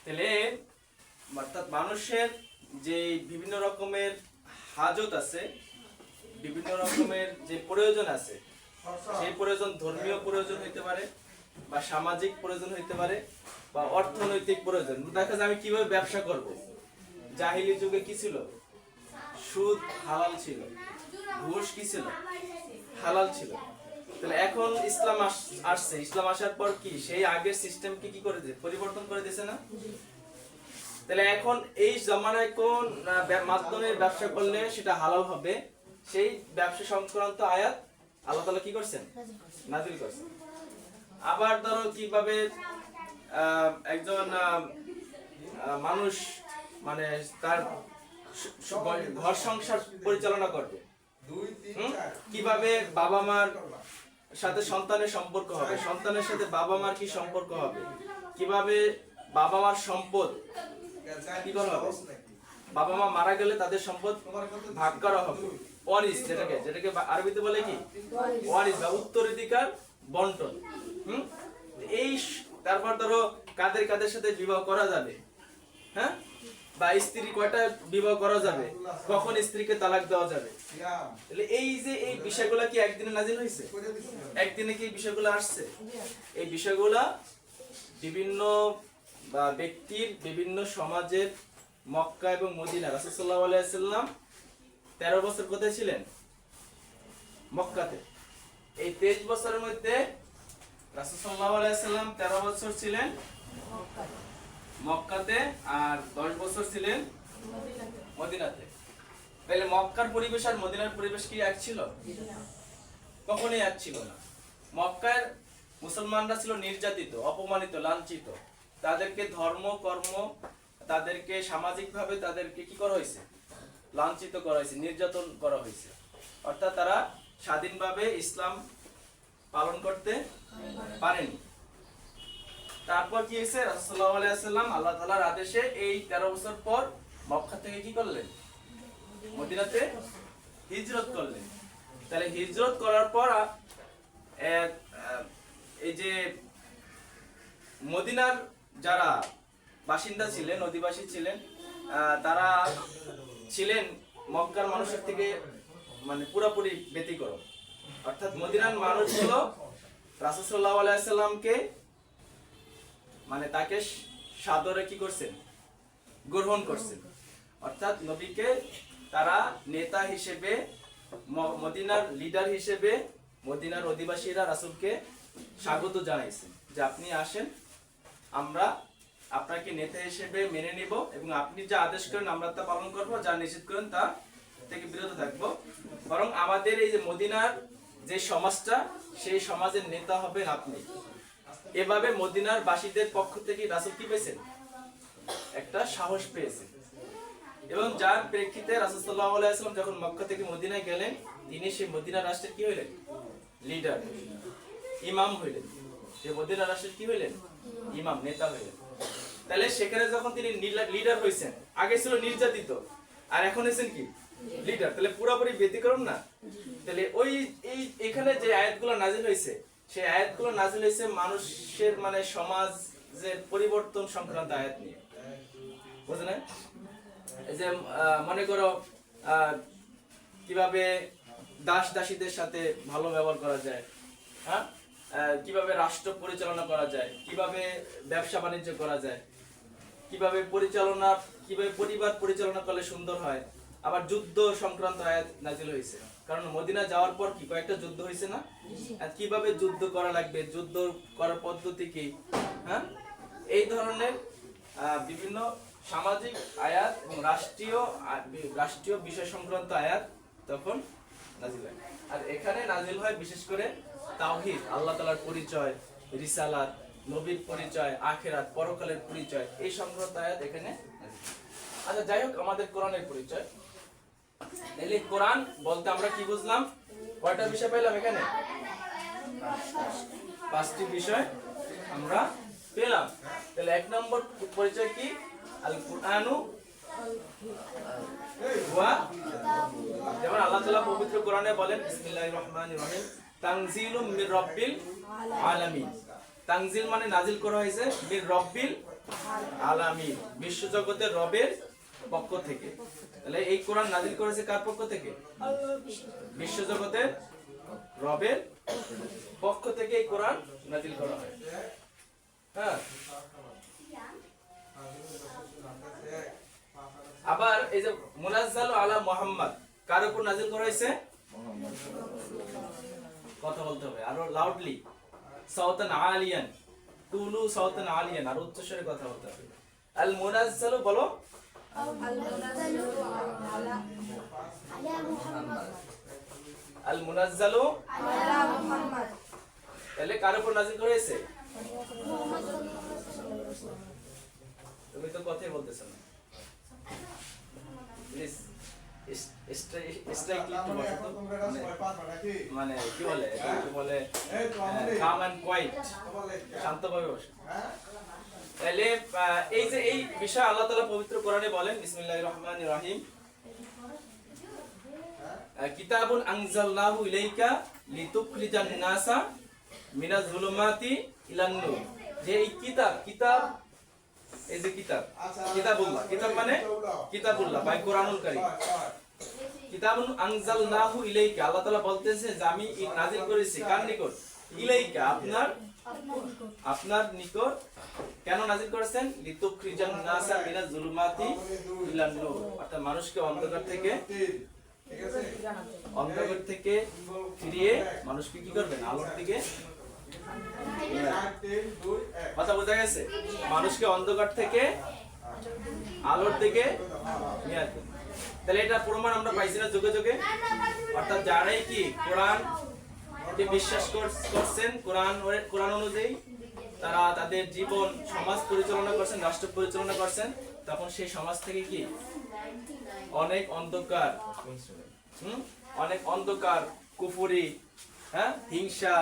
তাহলে অর্থাৎ মানুষের যে বিভিন্ন রকমের হাজত আছে, বিভিন্ন রকমের যে প্রয়োজন আছে, সেই প্রয়োজন ধর্মীয় প্রয়োজন হইতে পারে, বা সামাজিক প্রয়োজন হইতে পারে, বা অর্থনৈতিক প্রয়োজন। দেখা যায় আমি কিভাবে ব্যবসা করব। জাহিলি যুগে কি ছিল? সুদ হালাল ছিল, ঘুষ কি ছিল? হালাল ছিল। তাহলে এখন ইসলাম আসছে, ইসলাম আসার পর কি সেই আগের সিস্টেমকে কি করে দিয়েছে? পরিবর্তন করে দিয়েছে না? তাহলে এখন এই জামানায় কোন মাধ্যমে ব্যবসা করলে সেটা হালাল হবে, সেই ব্যবসা সংক্রান্ত আয়াত আল্লাহ তাআলা কি করছেন? নাযিল করছেন। আবার ধরো কিভাবে একজন মানুষ মানে তার ঘর সংসার পরিচালনা করবে, কিভাবে বাবা মার সাথে সন্তানের সম্পর্ক হবে, সন্তানের সাথে বাবা মার কি সম্পর্ক হবে, কিভাবে বাবা মার সম্পদ কি করা হবে, বাবা মা মারা গেলে তাদের সম্পদ ভাগ করা হবে, ওয়ারিস, যেটাকে আরবিতে বলে কি ওয়ারিস বা উত্তরাধিকার বন্টন। এই তারপর ধরো কাদের কাদের সাথে বিবাহ করা যাবে, হ্যাঁ, বা স্ত্রী কয়টা বিবাহ করা যাবে, কখন স্ত্রীকে তালাক দেওয়া যাবে। তাহলে এই যে এই বিষয়গুলো কি একদিনে নাজিল হয়েছে? একদিনে কি এই বিষয়গুলো আসছে? এই বিষয়গুলা বিভিন্ন বা ব্যক্তির বিভিন্ন সমাজের মক্কা এবং মদিনা, রাসূল সাল্লাল্লাহু আলাইহি ওয়াসাল্লাম 13 বছর কোথায় ছিলেন? মক্কাতে। এই 23 বছরের মধ্যে রাসূল সাল্লাল্লাহু আলাইহি ওয়াসাল্লাম 13 বছর ছিলেন মক্কাতে, আর 10 বছর ছিলেন মদিনাতে। তাহলে মক্কার পরিবেশ আর মদিনার পরিবেশ কি এক ছিল? কখনোই এক ছিল না। মক্কার মুসলমানরা ছিল নির্যাতিত, অপমানিত, লাঞ্ছিত। তাদেরকে ধর্ম কর্ম, তাদেরকে সামাজিকভাবে তাদেরকে কি করা হয়েছে? লাঞ্ছিত করা হয়েছে, নির্যাতন করা হয়েছে। অর্থাৎ তারা স্বাধীনভাবে ইসলাম পালন করতে পারেনি। তারপর কি হয়েছে? রাসূলুল্লাহ সাল্লাল্লাহু আলাইহি ওয়াসাল্লাম আল্লাহ তাআলার আদেশে এই 13 বছর পর মক্কা থেকে কি করলেন? মদিনাতে হিজরত করলেন। তাহলে হিজরত করার পর এই যে মদিনার যারা বাসিন্দা ছিলেন, অধিবাসী ছিলেন, তারা ছিলেন মক্কার মানুষের থেকে মানে পুরোপুরি ব্যতিক্রম। অর্থাৎ মদিনার মানুষগুলো রাসূল সাল্লাল্লাহু আলাইহি ওয়াসাল্লামকে মানে তাকে সাদরে কি করছেন? গ্রহণ করছেন। অর্থাৎ নবীকে তারা নেতা হিসেবে, মদিনার লিডার হিসেবে মদিনার অধিবাসীরা রাসূলকে স্বাগত জানাইছেন যে আপনি আসেন, আমরা আপনাকে নেতা হিসেবে মেনে নিব, এবং আপনি যা আদেশ করেন আমরা তা পালন করব, যা নিষেধ করেন তা থেকে বিরত থাকবো। বরং আমাদের এই যে মদিনার যে সমাজটা, সেই সমাজের নেতা হবেন আপনি। এভাবে মদিনার বাসীদের পক্ষ থেকে রাসূল কি পেয়েছেন? একটা সাহস পেয়েছেন। এবং যার প্রেক্ষিতে রাসূল সাল্লাল্লাহু আলাইহি ওয়াসাল্লাম যখন মক্কা থেকে মদিনায় গেলেন, তিনি সেই মদিনা রাষ্ট্রের কি হইলেন? লিডার, ইমাম হইলেন। যে মদিনা রাষ্ট্রের কি হইলেন? ইমাম, নেতা হইলেন। তাহলে সেখানে যখন তিনি লিডার হয়েছেন, আগে ছিল নির্যাতিত, আর এখন হয়েছেন কি লিডার, তাহলে পুরোপুরি ব্যতিক্রম না? তাহলে এখানে যে আয়াতগুলো নাজিল হয়েছে, সেই আয়াতগুলো নাজিল হয়েছে মানুষের মানে সমাজের পরিবর্তন সংক্রান্ত আয়াত নিয়ে, বুঝলেন? এই যে মনে করো কিভাবে দাস দাসীদের সাথে ভালো ব্যবহার করা যায়, হ্যাঁ, কিভাবে রাষ্ট্র পরিচালনা করা যায়, কিভাবে ব্যবসা বাণিজ্য করা যায়, কিভাবে পরিবার পরিচালনা করলে সুন্দর হয়। আবার যুদ্ধ সংক্রান্ত আয়াত নাজিল হয়েছে, কারণ মদিনা যাওয়ার পর কি কয়েকটা যুদ্ধ হয়েছে না? আর কিভাবে যুদ্ধ করা লাগবে, যুদ্ধ করার পদ্ধতি কি, হ্যাঁ, এই ধরনের বিভিন্ন সামাজিক আয়াত এবং রাষ্ট্রীয় বিষয় সংক্রান্ত আয়াত তখন নাজিল হয়। আর এখানে নাজিল হয় বিশেষ করে তাওহীদ, আল্লাহ তাআলার পরিচয়, রিসালাত, নবীর পরিচয়, আখিরাত, পরকালের পরিচয়, এই সংক্রান্ত আয়াত এখানে। আচ্ছা, যাই হোক, আমাদের কোরআনের পরিচয়। তাহলে কোরআন বলতে আমরা কি বুঝলাম? কয়টা বিষয় পেলাম এখানে? 5টি বিষয় আমরা পেলাম। তাহলে 1 নম্বর পরিচয় কি? আল কুরআনু ওয়া, যেমন আল্লাহ তাআলা পবিত্র কোরআনে বলেন বিসমিল্লাহির রহমানির রহিম, তানজিলুম মির রাব্বিল আলামিন। তানজিল মানে নাজিল করা হয়েছে, মির রাব্বিল আলামিন, বিশ্বজগতের রবের পক্ষ থেকে। তাহলে এই কোরআন নাজিল করেছে কার পক্ষ থেকে? বিশ্বজগতের রবের পক্ষ থেকে এই কোরআন নাজিল করা হয়। হ্যাঁ, আবার এই যে মুনাজ্জালু আলা মুহাম্মদ কার উপর নাজিল করা হয়েছে? কথা বলতে হবে আরো লাউডলি, সাউতান আলিয়ান, কুলু সাউতান আলিয়ান, আর উচ্চ স্বরে কথা বলতে হবে। আল মুনাজ্জালু বলো, আল মুনাজ্জালু আলা মুহাম্মদ, তাহলে কার উপর নাজিল করা হয়েছে? তুমি তো কথাই বলতেছ না, প্লিজ স্ট্রাইকলি একটু বসো তো। মানে কি বলে, কি বলে, কাম এন্ড কোয়াইট, শান্তভাবে বসো। তাহলে এই যে এই বিষয় আল্লাহ তাআলা পবিত্র কোরআনে বলেন, বিসমিল্লাহির রহমানির রহিম, কিতাবুন আনজালনাহু ইলাইকা লিতুখরিজান নাসা মিনাজ যুলুমাতি ইলান নূর। যে এই কিতাব, কিতাব এই যে কিতাব, কিতাবুল্লাহ, কিতাব মানে কিতাবুল্লাহ বাই কোরআনুল কারীম। কিতাবুন আনজালনাহু ইলাইকা, আল্লাহ তাআলা বলতেছে যে আমি নাযিল করেছি কার নিকট? ইলাইকা, আপনার নিকট। কেন নাযিল করেছেন? লিতুখরিজান নাসা মিনাজ যুলুমাতি ইলান নূর, অর্থাৎ মানুষকে অন্ধকার থেকে ফিরিয়ে মানুষকে কি করবেন? আলোর দিকে। কথা বোঝা গেছে? মানুষকে অন্ধকার থেকে আলোর দিকে নিয়ে আসবেন। তাহলে এটা প্রমাণ আমরা পাইছি না যুগে যুগে। অর্থাৎ যারাই কি কোরআন কে বিশ্বাস করছেন, কোরআন অনুযায়ী তারা তাদের জীবন সমাজ পরিচালনা করছেন, রাষ্ট্র পরিচালনা করছেন, তখন সেই সমাজ থেকে কি অনেক অন্ধকার, কুফরি, হ্যাঁ, হিংসা,